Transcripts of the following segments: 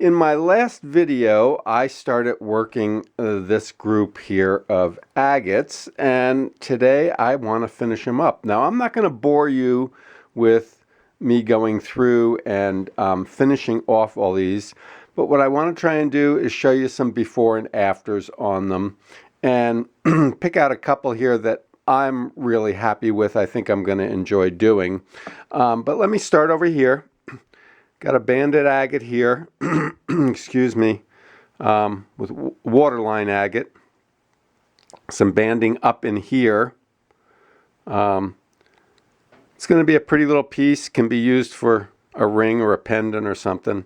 In my last video, I started working this group here of agates, and today I want to finish them up. Now, I'm not going to bore you with me going through and finishing off all these, but what I want to try and do is show you some before and afters on them, and pick out a couple here that I'm really happy with. I think I'm going to enjoy doing. But let me start over here. Got a banded agate here, excuse me, with waterline agate. Some banding up in here. It's going to be a pretty little piece, can be used for a ring or a pendant or something.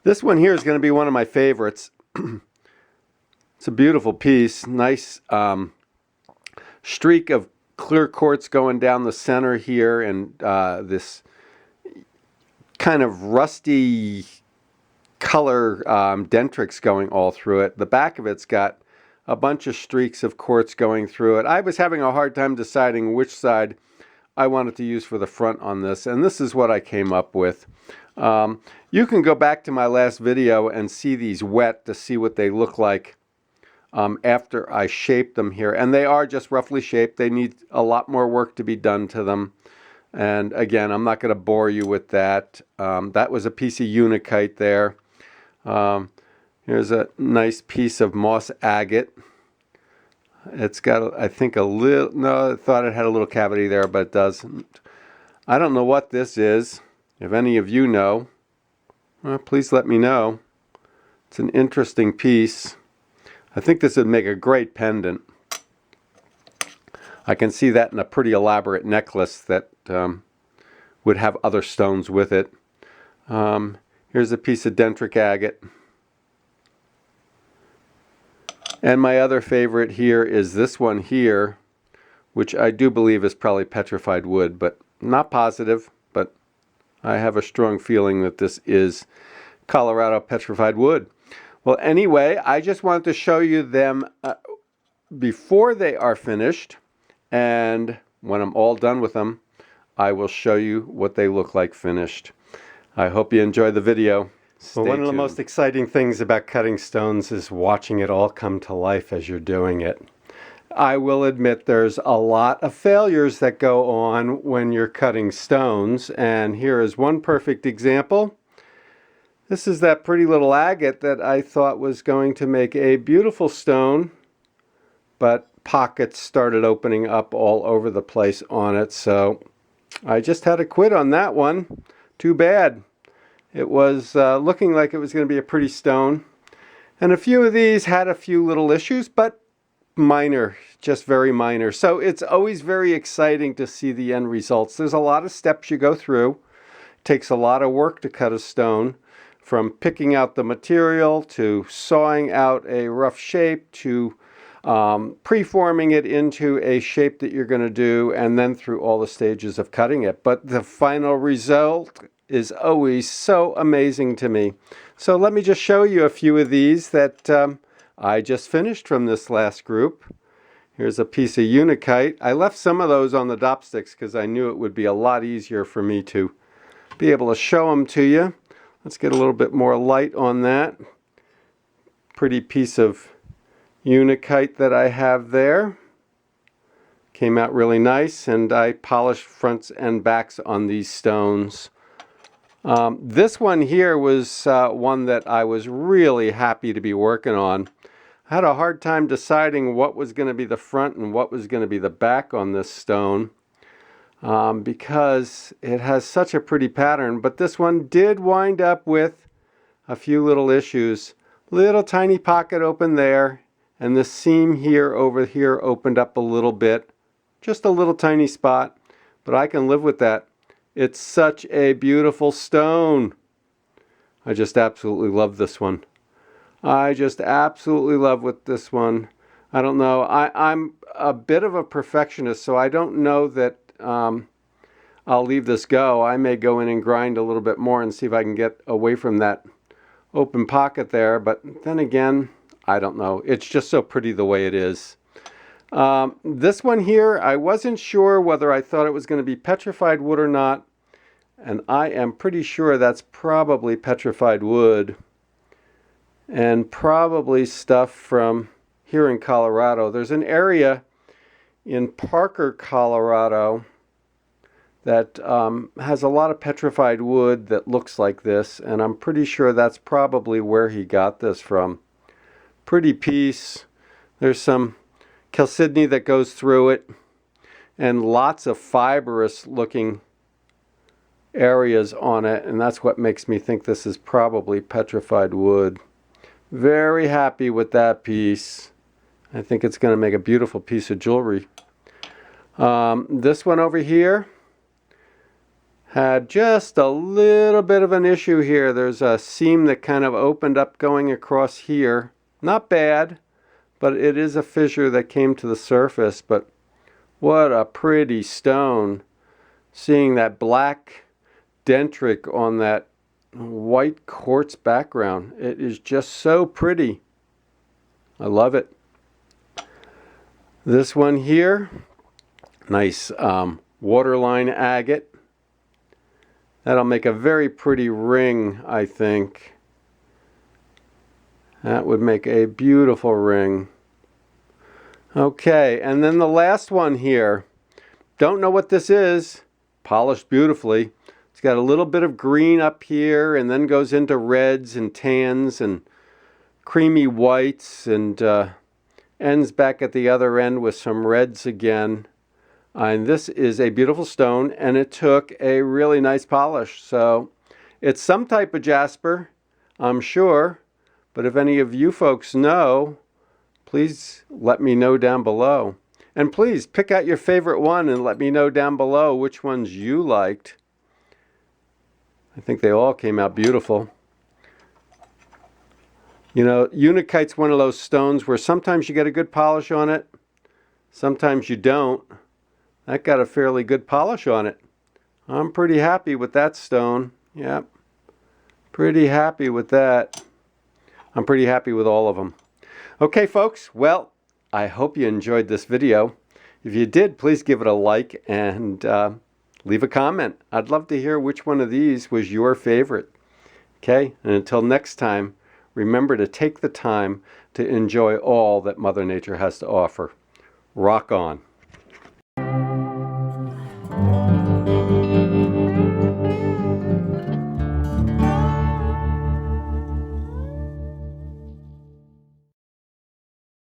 This one here is going to be one of my favorites. It's a beautiful piece, nice streak of clear quartz going down the center here, and this kind of rusty color dentrix going all through it. The back of it's got a bunch of streaks of quartz going through it. I was having a hard time deciding which side I wanted to use for the front on this, and this is what I came up with. You can go back to my last video and see these wet to see what they look like after I shaped them here. And they are just roughly shaped. They need a lot more work to be done to them. And again, I'm not going to bore you with that. That was a piece of unakite there. Here's a nice piece of moss agate. It's got, I think, a little, no, I thought it had a little cavity there, but it doesn't. I don't know what this is. If any of you know, well, please let me know. It's an interesting piece. I think this would make a great pendant. I can see that in a pretty elaborate necklace that would have other stones with it. Here's a piece of dendritic agate. And my other favorite here is this one here, which I do believe is probably petrified wood, but not positive, but I have a strong feeling that this is Colorado petrified wood. Well, anyway, I just wanted to show you them before they are finished, and when I'm all done with them, I will show you what they look like finished. I hope you enjoy the video. Well, one of the most exciting things about cutting stones is watching it all come to life as you're doing it. I will admit there's a lot of failures that go on when you're cutting stones, and here is one perfect example. This is that pretty little agate that I thought was going to make a beautiful stone, but pockets started opening up all over the place on it, so I just had to quit on that one. Too bad. It was looking like it was going to be a pretty stone. And a few of these had a few little issues, but minor, just very minor. So it's always very exciting to see the end results. There's a lot of steps you go through. It takes a lot of work to cut a stone, from picking out the material to sawing out a rough shape to preforming it into a shape that you're going to do, and then through all the stages of cutting it. But the final result is always so amazing to me. So let me just show you a few of these that I just finished from this last group. Here's a piece of unakite. I left some of those on the dopsticks because I knew it would be a lot easier for me to be able to show them to you. Let's get a little bit more light on that. Pretty piece of unakite that I have there. Came out really nice, and I polished fronts and backs on these stones. This one here was one that I was really happy to be working on. I had a hard time deciding what was going to be the front and what was going to be the back on this stone, because it has such a pretty pattern, but this one did wind up with a few little issues. Little tiny pocket open there, and the seam here over here opened up a little bit. Just a little tiny spot, but I can live with that. It's such a beautiful stone. I just absolutely love this one. I just absolutely love with this one. I don't know. I'm a bit of a perfectionist, so I don't know that I'll leave this go. I may go in and grind a little bit more and see if I can get away from that open pocket there. But then again, I don't know. It's just so pretty the way it is. This one here, I wasn't sure whether I thought it was going to be petrified wood or not, and I am pretty sure that's probably petrified wood. and probably stuff from here in Colorado. There's an area in Parker, Colorado that has a lot of petrified wood that looks like this, and I'm pretty sure that's probably where he got this from. Pretty piece. There's some chalcedony that goes through it, and lots of fibrous looking areas on it, and that's what makes me think this is probably petrified wood. Very happy with that piece. I think it's going to make a beautiful piece of jewelry. This one over here had just a little bit of an issue here. There's a seam that kind of opened up going across here. Not bad, but it is a fissure that came to the surface. But what a pretty stone. Seeing that black dendritic on that white quartz background. It is just so pretty. I love it. This one here, nice waterline agate. That'll make a very pretty ring, I think. That would make a beautiful ring. Okay, and then the last one here. Don't know what this is. Polished beautifully. It's got a little bit of green up here and then goes into reds and tans and creamy whites and ends back at the other end with some reds again. And this is a beautiful stone, and it took a really nice polish. So it's some type of jasper, I'm sure. But if any of you folks know, please let me know down below. And please pick out your favorite one and let me know down below which ones you liked. I think they all came out beautiful. You know, Unakite's one of those stones where sometimes you get a good polish on it, sometimes you don't. That got a fairly good polish on it. I'm pretty happy with that stone. Yep. Pretty happy with that. I'm pretty happy with all of them. Okay, folks. Well, I hope you enjoyed this video. If you did, please give it a like and leave a comment. I'd love to hear which one of these was your favorite. Okay? And until next time, remember to take the time to enjoy all that Mother Nature has to offer. Rock on.